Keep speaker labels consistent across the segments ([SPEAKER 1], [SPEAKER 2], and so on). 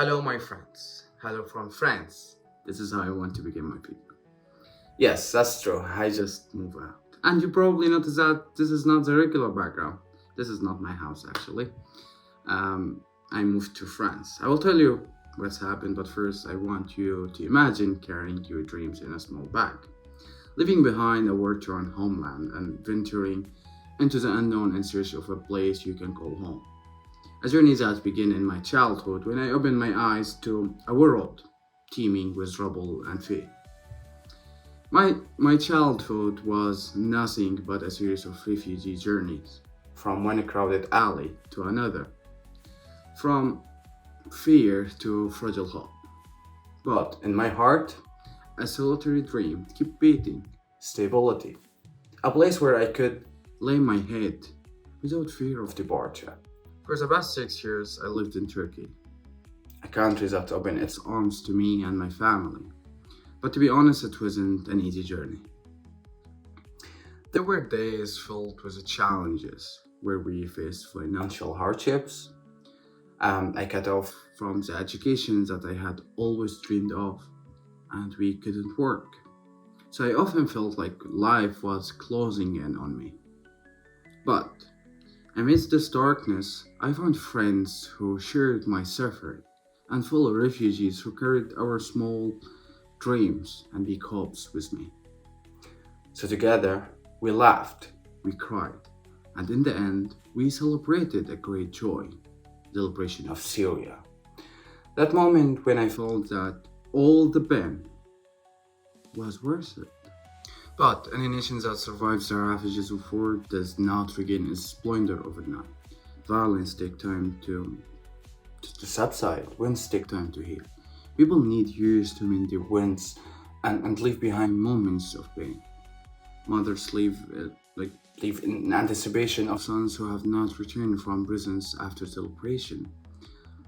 [SPEAKER 1] Hello, my friends. Hello from France. This is how I want to begin my video. Yes, that's true. I just moved out. And you probably noticed that this is not the regular background. This is not my house, actually. I moved to France. I will tell you what's happened, but first, I want you to imagine carrying your dreams in a small bag, leaving behind a war torn homeland and venturing into the unknown in search of a place you can call home. A journey that began in my childhood when I opened my eyes to a world teeming with rubble and fear. My childhood was nothing but a series of refugee journeys, from one crowded alley to another, from fear to fragile hope. But in my heart, a solitary dream kept beating stability, a place where I could lay my head without fear of departure. For the past 6 years, I lived in Turkey, a country that opened its arms to me and my family. But to be honest, it wasn't an easy journey. There were days filled with challenges where we faced financial hardships. I cut off from the education that I had always dreamed of, and we couldn't work. So I often felt like life was closing in on me. But amidst this darkness, I found friends who shared my suffering, and fellow refugees who carried our small dreams and big hopes with me. So together, we laughed, we cried, and in the end, we celebrated a great joy, the liberation of Syria. That moment when I felt that all the pain was worth it. But any nation that survives the ravages of war does not regain its splendor overnight. Violence takes time to subside, winds take time to heal. People need years to mend their wounds and leave behind moments of pain. Mothers live in anticipation of sons who have not returned from prisons after celebration.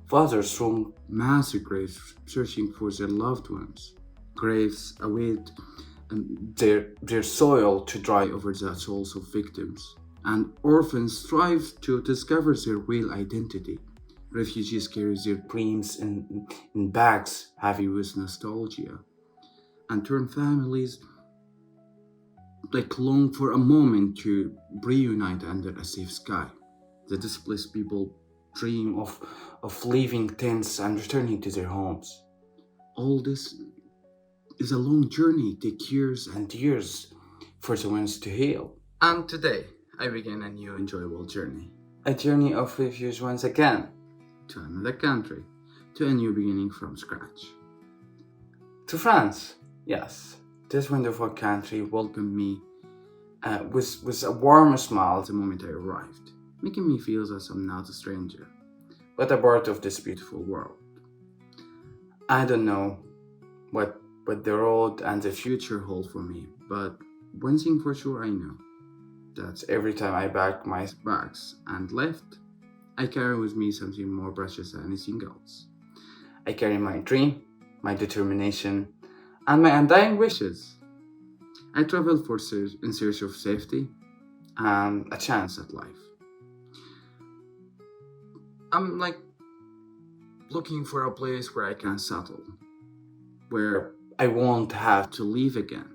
[SPEAKER 1] Fathers roam massive graves searching for their loved ones. Graves await their soil to dry over the souls of victims. And orphans strive to discover their real identity. Refugees carry their dreams in bags heavy with nostalgia. And turn families long for a moment to reunite under a safe sky. The displaced people dream of leaving tents and returning to their homes. All this is a long journey, take years and years for the wounds to heal. And today, I begin a new enjoyable journey. A journey of refuge once again. To another country, to a new beginning from scratch. To France, yes. This wonderful country welcomed me with a warm smile the moment I arrived, making me feel that I'm not a stranger, but a part of this beautiful world. I don't know what the road and the future hold for me, but one thing for sure I know, that every time I pack my bags and left, I carry with me something more precious than anything else. I carry my dream, my determination, and my undying wishes. I travel in search of safety and a chance at life. I'm looking for a place where I can settle, where I won't have to leave again.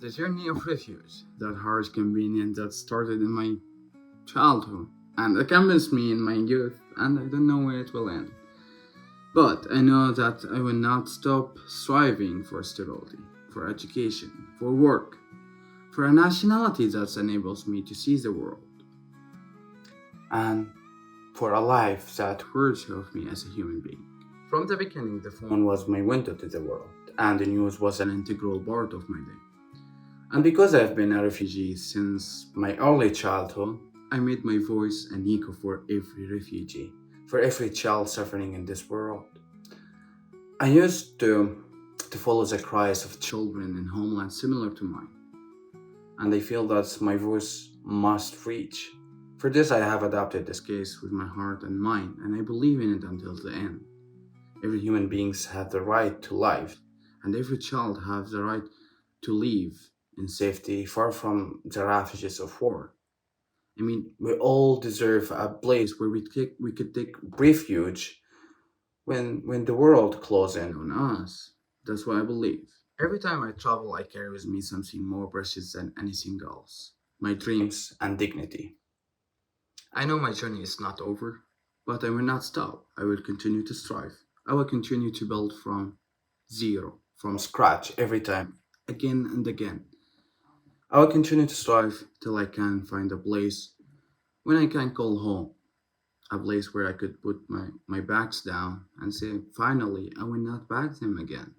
[SPEAKER 1] The journey of refuge, that harsh convenience that started in my childhood and accompanies me in my youth, and I don't know where it will end. But I know that I will not stop striving for stability, for education, for work, for a nationality that enables me to see the world, and for a life that worthy of me as a human being. From the beginning, the phone was my window to the world, and the news was an integral part of my day. And because I've been a refugee since my early childhood, I made my voice an echo for every refugee, for every child suffering in this world. I used to follow the cries of children in homelands similar to mine, and I feel that my voice must reach. For this, I have adopted this case with my heart and mind, and I believe in it until the end. Every human being has the right to life, and every child has the right to live in safety, far from the ravages of war. I mean, we all deserve a place where we could take refuge when the world closes in on us. That's what I believe. Every time I travel, I carry with me something more precious than anything else: my dreams and dignity. I know my journey is not over, but I will not stop. I will continue to strive. I will continue to build from zero, from scratch every time, again and again. I will continue to strive till I can find a place when I can call home, a place where I could put my bags down and say, finally, I will not bag them again.